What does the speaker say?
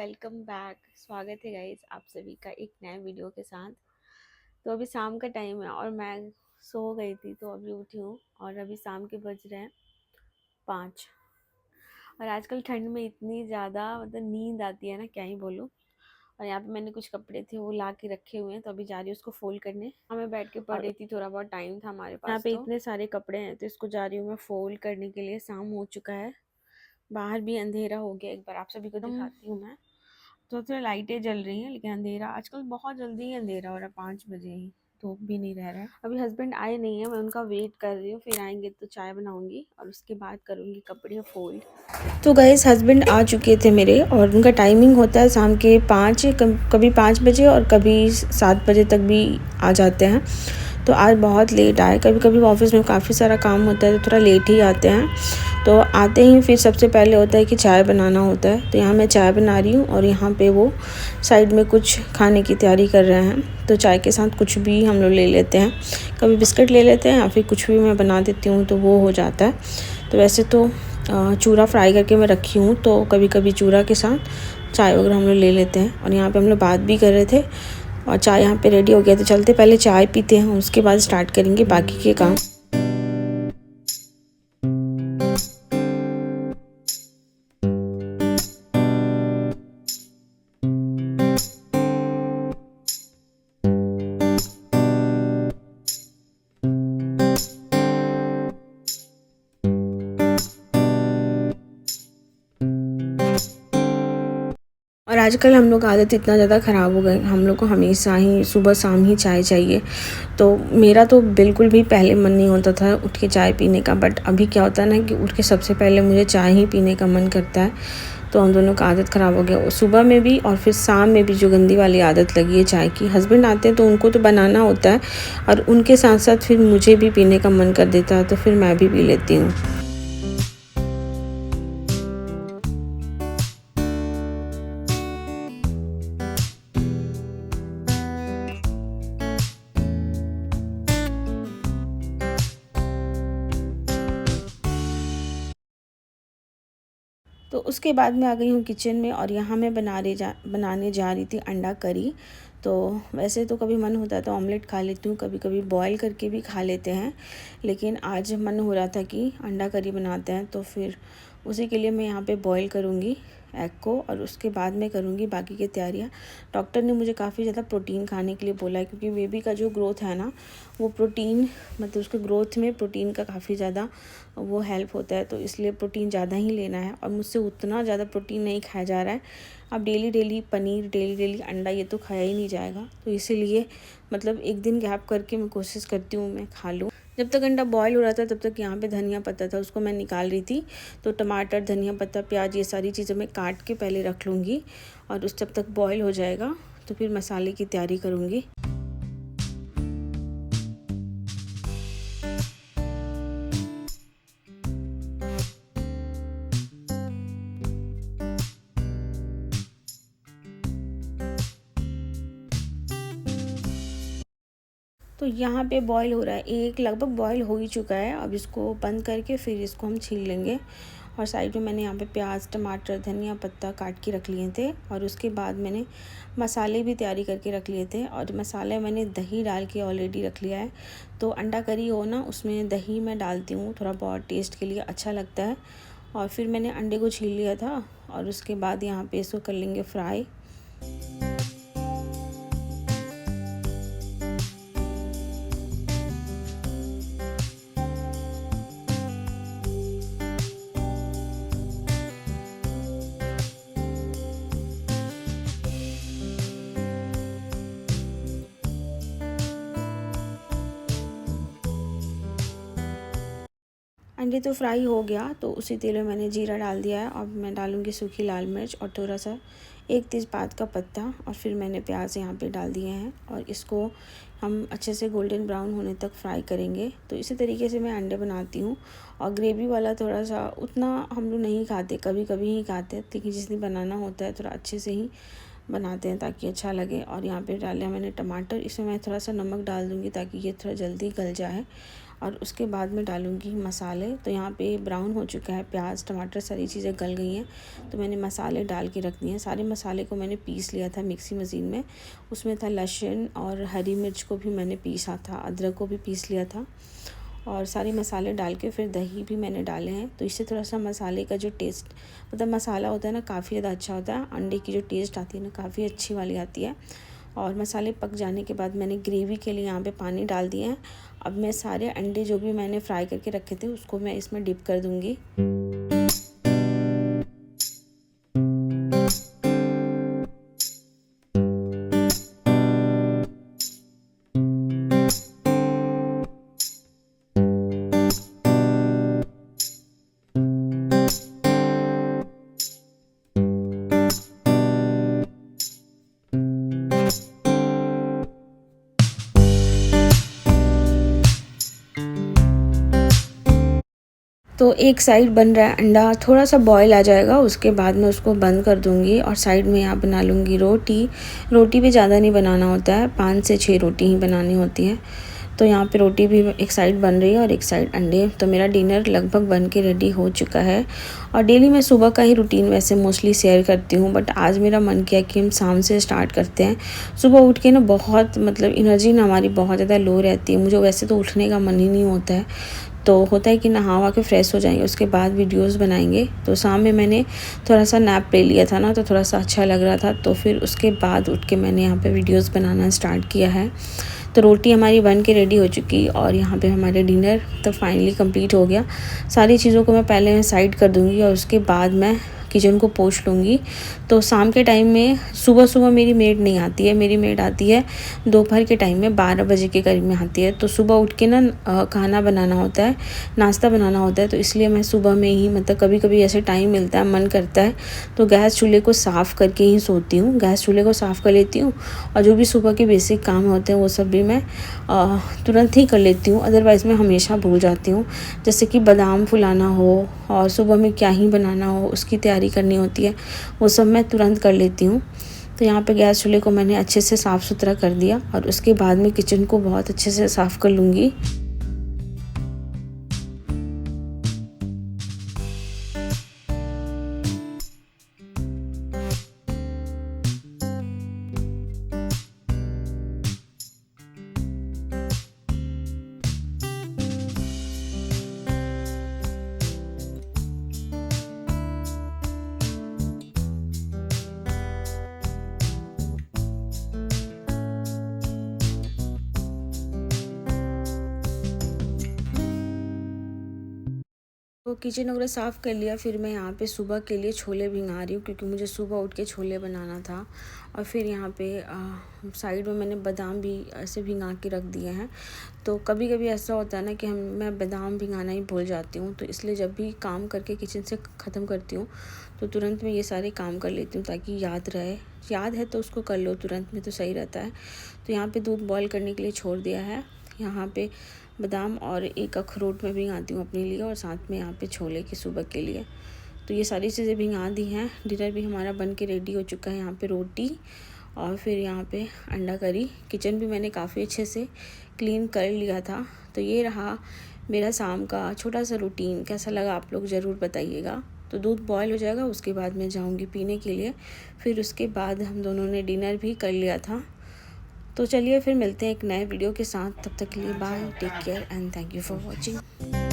Welcome back. स्वागत है guys आप सभी का एक नए वीडियो के साथ। तो अभी शाम का टाइम है और मैं सो गई थी तो अभी उठी हूँ और अभी शाम के बज रहे हैं 5। और आजकल ठंड में इतनी ज़्यादा मतलब नींद आती है ना, क्या ही बोलूँ। और यहाँ पे मैंने कुछ कपड़े थे वो ला के रखे हुए हैं तो अभी जा रही हूँ उसको फोल्ड करने। हाँ, मैं बैठ के पढ़ रही थी, थोड़ा बहुत टाइम था हमारे पास। यहाँ पे इतने सारे कपड़े हैं तो इसको जा रही हूँ मैं फोल्ड करने के लिए। शाम हो चुका है, बाहर भी अंधेरा हो गया। एक बार आप सभी को दिखाती हूँ मैं। तो थोड़ी लाइटें जल रही हैं लेकिन अंधेरा आजकल बहुत जल्दी ही अंधेरा हो रहा है। 5 बजे ही धूप भी नहीं रह रहा है। अभी हस्बैंड आए नहीं है, मैं उनका वेट कर रही हूँ। फिर आएंगे तो चाय बनाऊंगी और उसके बाद करूँगी कपड़े फोल्ड। तो गैस हस्बैंड आ चुके थे मेरे और उनका टाइमिंग होता है शाम के 5, कभी 5 बजे और कभी 7 बजे तक भी आ जाते हैं। तो आज बहुत लेट आए। कभी कभी ऑफिस में काफ़ी सारा काम होता है तो थोड़ा लेट ही आते हैं। तो आते ही फिर सबसे पहले होता है कि चाय बनाना होता है। तो यहाँ मैं चाय बना रही हूँ और यहाँ पे वो साइड में कुछ खाने की तैयारी कर रहे हैं। तो चाय के साथ कुछ भी हम लोग ले लेते हैं, कभी बिस्किट ले लेते हैं या फिर कुछ भी मैं बना देती हूँ तो वो हो जाता है। तो वैसे तो चूरा फ्राई करके मैं रखी हूँ तो कभी कभी चूरा के साथ चाय वगैरह हम लोग ले लेते हैं। और यहाँ पे हम लोग बात भी कर रहे थे और चाय यहाँ पे रेडी हो गया। तो चलते पहले चाय पीते हैं, उसके बाद स्टार्ट करेंगे बाकी के काम। और आजकल हम लोग आदत इतना ज़्यादा ख़राब हो गए, हम लोग को हमेशा ही सुबह शाम ही चाय चाहिए। तो मेरा तो बिल्कुल भी पहले मन नहीं होता था उठ के चाय पीने का, बट अभी क्या होता है ना कि उठ के सबसे पहले मुझे चाय ही पीने का मन करता है। तो हम दोनों का आदत ख़राब हो गया, सुबह में भी और फिर शाम में भी जो गंदी वाली आदत लगी है चाय की। हस्बैंड आते हैं तो उनको तो बनाना होता है और उनके साथ साथ फिर मुझे भी पीने का मन कर देता है तो फिर मैं भी पी लेती हूँ। तो उसके बाद मैं आ गई हूँ किचन में और यहाँ मैं बनाने जा रही थी अंडा करी। तो वैसे तो कभी मन होता है तो ऑमलेट खा लेती हूँ, कभी कभी बॉईल करके भी खा लेते हैं। लेकिन आज मन हो रहा था कि अंडा करी बनाते हैं तो फिर उसी के लिए मैं यहाँ पे बॉईल करूँगी एग को और उसके बाद मैं करूँगी बाकी की तैयारियाँ। डॉक्टर ने मुझे काफ़ी ज़्यादा प्रोटीन खाने के लिए बोला है क्योंकि बेबी का जो ग्रोथ है ना वो प्रोटीन मतलब उसके ग्रोथ में प्रोटीन का काफ़ी ज़्यादा वो हेल्प होता है। तो इसलिए प्रोटीन ज़्यादा ही लेना है और मुझसे उतना ज़्यादा प्रोटीन नहीं खाया जा रहा है। अब daily daily paneer, daily daily अंडा ये तो खाया ही नहीं जाएगा। तो इसीलिए मतलब एक दिन गैप करके मैं कोशिश करती हूँ मैं खा लूँ। जब तक अंडा बॉईल हो रहा था तब तक यहाँ पे धनिया पत्ता था उसको मैं निकाल रही थी। तो टमाटर, धनिया पत्ता, प्याज ये सारी चीज़ें मैं काट के पहले रख लूँगी और उस जब तक बॉईल हो जाएगा तो फिर मसाले की तैयारी करूँगी। तो यहाँ पे बॉईल हो रहा है, एक लगभग बॉईल हो ही चुका है। अब इसको बंद करके फिर इसको हम छील लेंगे। और साइड में मैंने यहाँ पे प्याज, टमाटर, धनिया पत्ता काट के रख लिए थे और उसके बाद मैंने मसाले भी तैयारी करके रख लिए थे। और मसाले मैंने दही डाल के ऑलरेडी रख लिया है। तो अंडा करी हो ना उसमें दही मैं डालती हूँ, थोड़ा बहुत टेस्ट के लिए अच्छा लगता है। और फिर मैंने अंडे को छील लिया था और उसके बाद यहाँ पे इसको कर लेंगे फ्राई। अंडे तो फ्राई हो गया तो उसी तेल में मैंने जीरा डाल दिया है। अब मैं डालूँगी सूखी लाल मिर्च और थोड़ा सा एक तेज़पात का पत्ता और फिर मैंने प्याज यहाँ पे डाल दिए हैं और इसको हम अच्छे से गोल्डन ब्राउन होने तक फ्राई करेंगे। तो इसी तरीके से मैं अंडे बनाती हूँ। और ग्रेवी वाला थोड़ा सा उतना हम लोग नहीं खाते, कभी कभी ही खाते, लेकिन जिस दिन बनाना होता है थोड़ा अच्छे से ही बनाते हैं ताकि अच्छा लगे। और यहाँ पे डाला मैंने टमाटर, इसमें मैं थोड़ा सा नमक डाल दूँगी ताकि ये थोड़ा जल्दी गल जाए। और उसके बाद मैं डालूँगी मसाले। तो यहाँ पे ब्राउन हो चुका है प्याज टमाटर, सारी चीज़ें गल गई हैं, तो मैंने मसाले डाल के रख दिए हैं। सारे मसाले को मैंने पीस लिया था मिक्सी मशीन में। उसमें था लहसुन और हरी मिर्च को भी मैंने पीसा था, अदरक को भी पीस लिया था, और सारे मसाले डाल के फिर दही भी मैंने डाले हैं। तो इससे थोड़ा सा मसाले का जो टेस्ट, मतलब मसाला होता है ना, काफ़ी ज़्यादा अच्छा होता है। अंडे की जो टेस्ट आती है ना, काफ़ी अच्छी वाली आती है। और मसाले पक जाने के बाद मैंने ग्रेवी के लिए यहाँ पे पानी डाल दिया है। अब मैं सारे अंडे जो भी मैंने फ्राई करके रखे थे उसको मैं इसमें डिप कर दूँगी। तो एक साइड बन रहा है अंडा, थोड़ा सा बॉयल आ जाएगा उसके बाद मैं उसको बंद कर दूंगी और साइड में यहाँ बना लूँगी रोटी। रोटी भी ज़्यादा नहीं बनाना होता है, 5 से 6 रोटी ही बनानी होती है। तो यहाँ पे रोटी भी एक साइड बन रही है और एक साइड अंडे। तो मेरा डिनर लगभग बन के रेडी हो चुका है। और डेली मैं सुबह का ही रूटीन वैसे मोस्टली शेयर करती हूँ, बट आज मेरा मन किया कि हम शाम से स्टार्ट करते हैं। सुबह उठ के ना बहुत मतलब एनर्जी ना हमारी बहुत ज़्यादा लो रहती है, मुझे वैसे तो उठने का मन ही नहीं होता है। तो होता है कि नहा के फ्रेश हो जाएंगे, उसके बाद वीडियोस बनाएंगे। तो शाम में मैंने थोड़ा सा नैप ले लिया था ना, तो थोड़ा सा अच्छा लग रहा था, तो फिर उसके बाद उठ के मैंने यहाँ पे वीडियोस बनाना स्टार्ट किया है। तो रोटी हमारी बन के रेडी हो चुकी और यहाँ पे हमारे डिनर तो फाइनली कंप्लीट हो गया। सारी चीज़ों को मैं पहले साइड कर दूँगी और उसके बाद मैं किचन को पोंछ लूँगी। तो शाम के टाइम में सुबह मेरी मेड नहीं आती है, मेरी मेड आती है दोपहर के टाइम में 12 बजे के करीब में आती है। तो सुबह उठ के ना खाना बनाना होता है, नाश्ता बनाना होता है, तो इसलिए मैं सुबह में ही मतलब कभी कभी ऐसे टाइम मिलता है, मन करता है तो गैस चूल्हे को साफ़ करके ही सोती हूँ। गैस चूल्हे को साफ़ कर लेती हूँ और जो भी सुबह के बेसिक काम होते हैं वो सब भी मैं तुरंत ही कर लेती हूँ। अदरवाइज़ मैं हमेशा भूल जाती हूँ, जैसे कि बादाम फुलाना हो और सुबह में क्या ही बनाना हो, उसकी तैयारी करनी होती है, वो सब मैं तुरंत कर लेती हूँ। तो यहाँ पे गैस चूल्हे को मैंने अच्छे से साफ़ सुथरा कर दिया और उसके बाद में किचन को बहुत अच्छे से साफ़ कर लूँगी। तो किचन वगैरह साफ़ कर लिया, फिर मैं यहाँ पे सुबह के लिए छोले भिंगा रही हूँ, क्योंकि मुझे सुबह उठ के छोले बनाना था। और फिर यहाँ पे साइड में मैंने बादाम भी ऐसे भिंगा के रख दिए हैं। तो कभी कभी ऐसा होता है ना कि मैं बादाम भिंगाना ही भूल जाती हूँ, तो इसलिए जब भी काम करके किचन से ख़त्म करती हूँ तो तुरंत मैं ये सारे काम कर लेती हूँ, ताकि याद रहे। याद है तो उसको कर लो तुरंत में, तो सही रहता है। तो यहाँ पर दूध बॉयल करने के लिए छोड़ दिया है। यहाँ पे बादाम और एक अखरोट में भिंगाती हूँ अपने लिए, और साथ में यहाँ पे छोले की सुबह के लिए। तो ये सारी चीज़ें भिंगा दी हैं। डिनर भी हमारा बन के रेडी हो चुका है। यहाँ पे रोटी और फिर यहाँ पे अंडा करी। किचन भी मैंने काफ़ी अच्छे से क्लीन कर लिया था। तो ये रहा मेरा शाम का छोटा सा रूटीन। कैसा लगा आप लोग ज़रूर बताइएगा। तो दूध बॉयल हो जाएगा, उसके बाद मैं जाऊँगी पीने के लिए। फिर उसके बाद हम दोनों ने डिनर भी कर लिया था। तो चलिए फिर मिलते हैं एक नए वीडियो के साथ। तब तक के लिए bye, take care and thank you for watching.